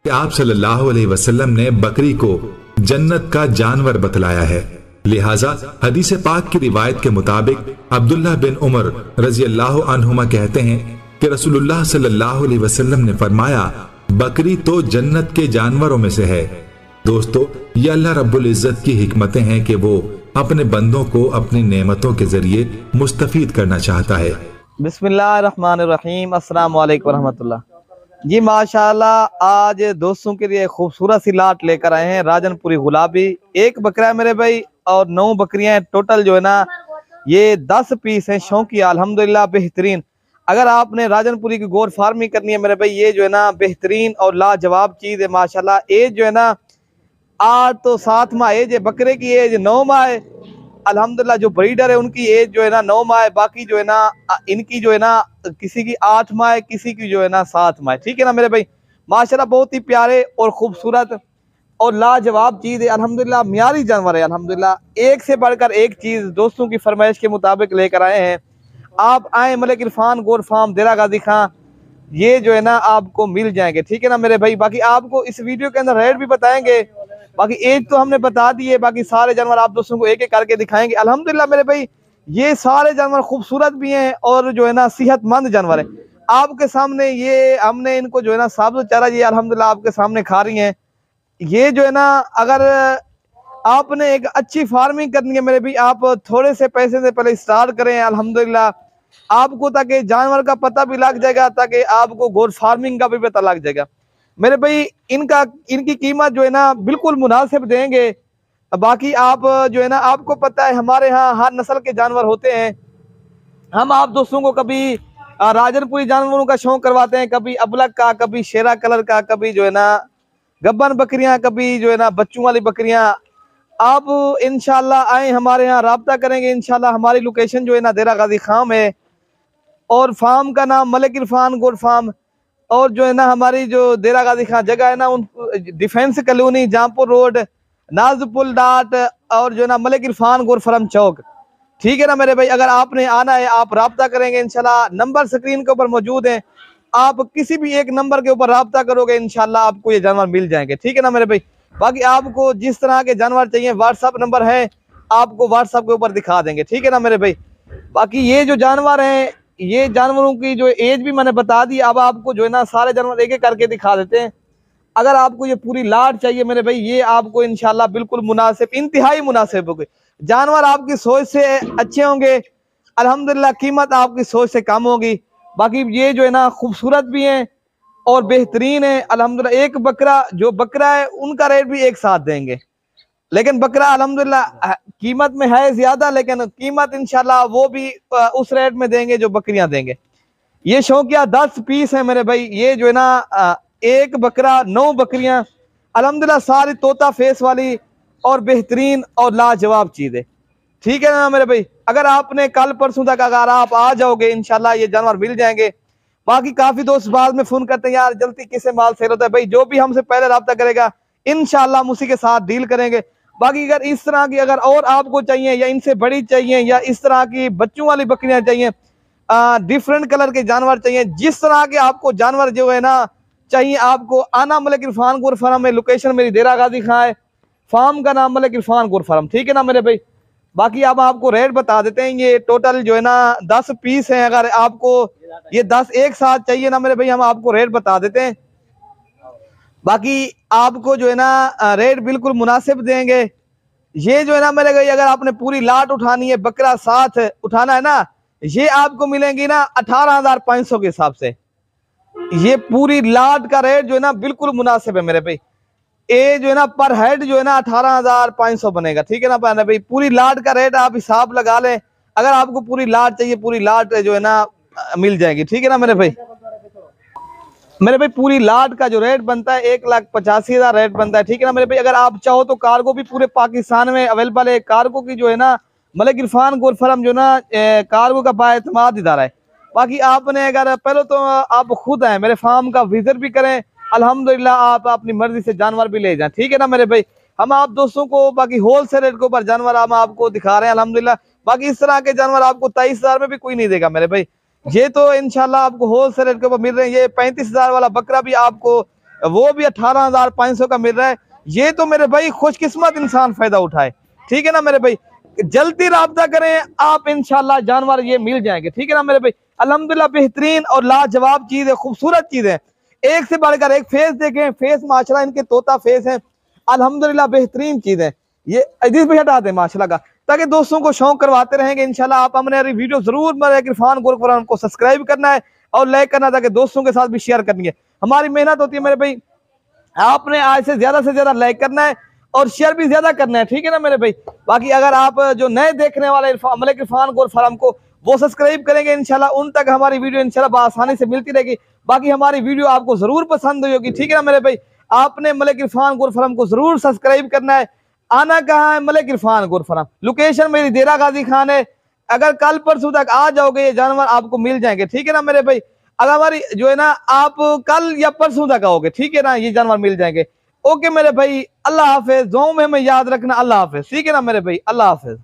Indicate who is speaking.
Speaker 1: कि आप सल्लल्लाहु अलैहि वसल्लम ने बकरी को जन्नत का जानवर बतलाया है। लिहाजा हदीस पाक की रिवायत के मुताबिक अब्दुल्लाह बिन उमर रजी अल्लाह अन्हुमा कहते हैं कि रसूलुल्लाह सल्लल्लाहु अलैहि वसल्लम ने फरमाया, बकरी तो जन्नत के जानवरों में से है। दोस्तों, ये अल्लाह रब्बुल इज्जत की हिकमतें हैं कि वो अपने बंदों को अपनी नेमतों के जरिए मुस्तफीद करना चाहता है।
Speaker 2: बिस्मिल्लाहिर्रहमानिर्रहीम, अस्सलाम वालेकुम रहमतुल्लाह। जी माशाल्लाह, आज दोस्तों के लिए खूबसूरत सी लाट लेकर आए हैं राजनपुरी गुलाबी। एक बकरा है मेरे भाई और 9 बकरियां हैं। टोटल जो है ना ये 10 पीस हैं शौकिया, अल्हम्दुलिल्लाह बेहतरीन। अगर आपने राजनपुरी की गोट फार्मिंग करनी है मेरे भाई, ये जो है ना बेहतरीन और लाजवाब चीज़ है माशाल्लाह। एज जो है ना 8 तो 7 माह एज है, बकरे की एज 9 माह है। अल्हम्दुलिल्लाह जो ब्रीडर है उनकी एज जो है ना 9 माह है, बाकी जो है ना इनकी जो है ना किसी की 8 माह है, किसी की जो है ना 7 माह है। ठीक है ना मेरे भाई, माशाल्लाह बहुत ही प्यारे और खूबसूरत और लाजवाब चीज़ है। अल्हम्दुलिल्लाह मियारी जानवर है। अल्हम्दुलिल्लाह एक से बढ़कर एक चीज़ दोस्तों की फरमाइश के मुताबिक लेकर आए हैं। आप आए मलिक इरफान गोट फार्म देरा गाजी खां, ये जो है ना आपको मिल जाएंगे। ठीक है ना मेरे भाई, बाकी आपको इस वीडियो के अंदर रेट भी बताएंगे, बाकी एज तो हमने बता दी है, बाकी सारे जानवर आप दोस्तों को एक एक करके दिखाएंगे। अल्हम्दुलिल्लाह मेरे भाई ये सारे जानवर खूबसूरत भी हैं और जो है ना सेहतमंद जानवर है। आपके सामने ये हमने इनको जो है ना साबुत चारा ये अल्हम्दुलिल्लाह आपके सामने खा रही हैं। ये जो है ना अगर आपने एक अच्छी फार्मिंग करनी है मेरे भी, आप थोड़े से पैसे से पहले स्टार्ट करें। अल्हम्दुलिल्लाह आपको ताकि जानवर का पता भी लग जाएगा, ताकि आपको गोट फार्मिंग का भी पता लग जाएगा मेरे भाई। इनकी कीमत जो है ना बिल्कुल मुनासिब देंगे। बाकी आप जो है ना आपको पता है हमारे यहाँ हर नस्ल के जानवर होते हैं। हम आप दोस्तों को कभी राजनपुरी जानवरों का शौक करवाते हैं, कभी अबलग का, कभी शेरा कलर का, कभी जो है ना गब्बन बकरियां, कभी जो है ना बच्चों वाली बकरियां। आप इंशाल्लाह आए हमारे यहाँ राब्ता करेंगे इंशाल्लाह। हमारी लोकेशन जो है ना देरा गाजी खां है और फार्म का नाम मलिक इरफान गोट फार्म, और जो है ना हमारी जो देरा गाजी खां जगह है ना उन डिफेंस कॉलोनी, जहाँपुर रोड, नाजपुल डाट, और जो है ना मलिक इरफान गोट फार्म चौक। ठीक है ना मेरे भाई, अगर आपने आना है आप राब्ता करेंगे इंशाल्लाह। नंबर स्क्रीन के ऊपर मौजूद है, आप किसी भी एक नंबर के ऊपर राब्ता करोगे इंशाल्लाह आपको ये जानवर मिल जाएंगे। ठीक है ना मेरे भाई, बाकी आपको जिस तरह के जानवर चाहिए व्हाट्सअप नंबर है, आपको व्हाट्सअप के ऊपर दिखा देंगे। ठीक है ना मेरे भाई, बाकी ये जो जानवर हैं, ये जानवरों की जो एज भी मैंने बता दी। अब आपको जो है ना सारे जानवर एक एक करके दिखा देते हैं। अगर आपको ये पूरी लाट चाहिए मेरे भाई, ये आपको इंशाल्लाह बिल्कुल मुनासिब, इंतहाई मुनासिब होगी। जानवर आपकी सोच से अच्छे होंगे, अल्हम्दुलिल्लाह कीमत आपकी सोच से कम होगी। बाकी ये जो है ना खूबसूरत भी हैं और बेहतरीन है अल्हम्दुलिल्लाह। एक बकरा जो बकरा है उनका रेट भी एक साथ देंगे, लेकिन बकरा अल्हम्दुलिल्लाह कीमत में है ज्यादा, लेकिन कीमत इंशाल्लाह वो भी उस रेट में देंगे जो बकरियां देंगे। ये शौकिया 10 पीस है मेरे भाई। ये जो है ना एक बकरा 9 बकरियां अल्हम्दुलिल्लाह सारी तोता फेस वाली और बेहतरीन और लाजवाब चीज है। ठीक है ना मेरे भाई, अगर आपने कल परसों तक अगर आप आ जाओगे इंशाल्लाह ये जानवर मिल जाएंगे। बाकी काफी दोस्त बाद में फोन करते हैं यार जल्दी किसे माल सेल होता है। भाई जो भी हमसे पहले रब्ता करेगा इंशाल्लाह हम उसी के साथ डील करेंगे। बाकी अगर इस तरह की अगर और आपको चाहिए या इनसे बड़ी चाहिए या इस तरह की बच्चों वाली बकरियां चाहिए, डिफरेंट कलर के जानवर चाहिए, जिस तरह के आपको जानवर जो है ना चाहिए, आपको आना मलिक इरफान गोट फार्म में। लोकेशन मेरी देरा गाजी खां है, फार्म का नाम मलिक इरफान गोट फार्म। ठीक है ना मेरे भाई, बाकी अब आपको रेट बता देते हैं। ये टोटल जो है ना 10 पीस हैं। अगर आपको ये 10 एक साथ चाहिए ना मेरे भाई, हम आपको रेट बता देते हैं। बाकी आपको जो है ना रेट बिल्कुल मुनासिब देंगे। ये जो है ना मेरे भाई अगर आपने पूरी लाट उठानी है, बकरा साथ उठाना है ना, ये आपको मिलेंगी ना 18,500 के हिसाब से। ये पूरी लाट का रेट जो है ना बिल्कुल मुनासिब है मेरे भाई। ये जो है ना पर हेड जो है ना 18,500 बनेगा। ठीक है ना भाई, पूरी लाट का रेट आप हिसाब लगा लें। अगर आपको पूरी लाट चाहिए, पूरी लाट जो है ना मिल जाएगी। ठीक है ना मेरे भाई, पूरी लाट का जो रेट बनता है 1,85,000 रेट बनता है। ठीक है ना मेरे भाई, अगर आप चाहो तो कार्गो भी पूरे पाकिस्तान में अवेलेबल है। कार्गो की जो है ना मलिक इरफान गोट फार्म जो ना कार्गो का बाएतमाद इदारा है। बाकी आपने अगर पहले तो आप खुद आए मेरे फार्म का विजिट भी करें, अल्हम्दुलिल्लाह आप अपनी मर्जी से जानवर भी ले जाएं। ठीक है ना मेरे भाई, हम आप दोस्तों को बाकी होलसेल रेट के ऊपर जानवर हम आपको दिखा रहे हैं अल्हम्दुलिल्लाह। बाकी इस तरह के जानवर आपको 23,000 में भी कोई नहीं देगा मेरे भाई। ये तो इंशाल्लाह आपको होलसेल रेट के ऊपर मिल रहे हैं। ये 35,000 वाला बकरा भी आपको वो भी 18,500 का मिल रहा है। ये तो मेरे भाई खुशकिस्मत इंसान फायदा उठाए, ठीक है ना मेरे भाई। जल्दी राब्ता करें आप, इंशाल्लाह जानवर ये मिल जाएंगे, ठीक है ना मेरे भाई। अल्हम्दुलिल्लाह बेहतरीन और लाजवाब चीज है, खूबसूरत चीज है, एक से बढ़कर एक। फेस देखें, फेस माशाल्लाह इनके तोता फेस है, अल्हम्दुलिल्लाह बेहतरीन चीज है। ये अजीज भी हटा दें माशाल्लाह का, ताकि दोस्तों को शौक करवाते रहेंगे इंशाल्लाह। आप हमने वीडियो जरूर मलिक इरफान गोरखपुर को सब्सक्राइब करना है और लाइक करना, ताकि दोस्तों के साथ भी शेयर करनी है। हमारी मेहनत होती है मेरे भाई, आपने आज से ज्यादा लाइक करना है और शेयर भी ज्यादा करना है, ठीक है ना मेरे भाई। बाकी अगर आप जो नए देखने वाले मलिक इरफान गोल्ड फार्म को वो सब्सक्राइब करेंगे इंशाल्लाह, उन तक हमारी वीडियो इंशाल्लाह आसानी से मिलती रहेगी। बाकी हमारी वीडियो आपको जरूर पसंद होगी, ठीक है ना मेरे भाई। आपने मलिक इरफान गोल्ड फार्म को जरूर सब्सक्राइब करना है। आना कहाँ है? Malik Irfan gold farm, location मेरी देरा गाजी खान है। अगर कल परसों तक आ जाओगे ये जानवर आपको मिल जाएंगे, ठीक है ना मेरे भाई। अगर हमारी जो है ना आप कल या परसों तक आओगे, ठीक है ना, ये जानवर मिल जाएंगे। ओके मेरे भाई, अल्लाह हाफिज। दुआओं में हमें याद रखना। अल्लाह हाफिज, ठीक है ना मेरे भाई। अल्लाह हाफिज।